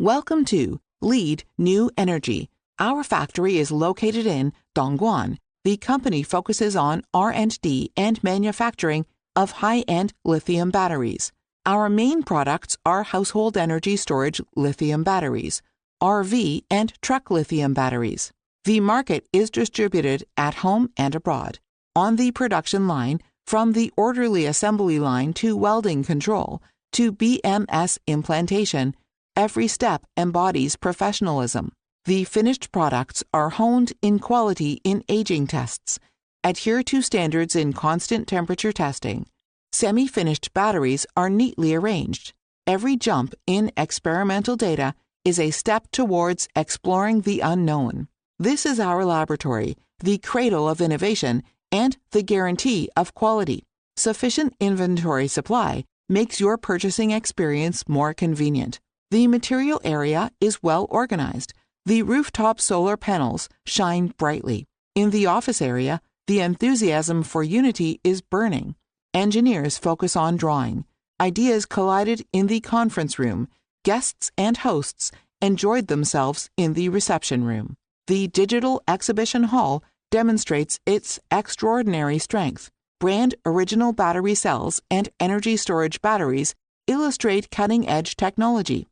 Welcome to Lead New Energy. Our factory is located in Dongguan. The company focuses on R&D and manufacturing of high-end lithium batteries. Our main products are household energy storage lithium batteries, RV and truck lithium batteries. The market is distributed at home and abroad. On the production line, from the orderly assembly line to welding control to BMS implantation, every step embodies professionalism. The finished products are honed in quality in aging tests, adhere to standards in constant temperature testing. Semi-finished batteries are neatly arranged. Every jump in experimental data is a step towards exploring the unknown. This is our laboratory, the cradle of innovation, and the guarantee of quality. Sufficient inventory supply makes your purchasing experience more convenient. The material area is well organized. The rooftop solar panels shine brightly. In the office area, the enthusiasm for unity is burning. Engineers focus on drawing. Ideas collided in the conference room. Guests and hosts enjoyed themselves in the reception room. The digital exhibition hall demonstrates its extraordinary strength. Brand original battery cells and energy storage batteries illustrate cutting-edge technology.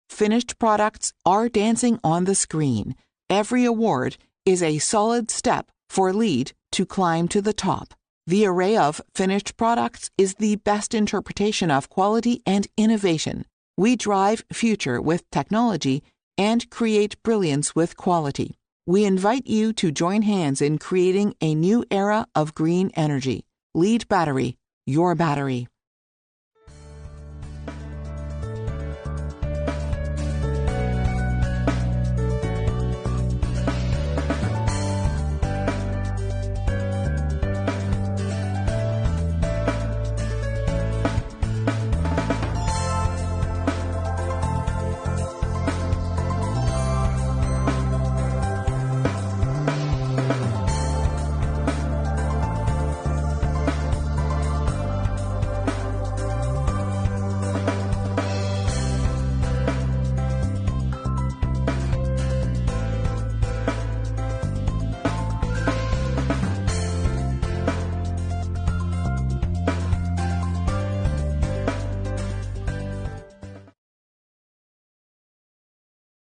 Finished products are dancing on the screen. Every award is a solid step for Lead to climb to the top. The array of finished products is the best interpretation of quality and innovation. We drive future with technology and create brilliance with quality. We invite you to join hands in creating a new era of green energy. Lead Battery, your battery.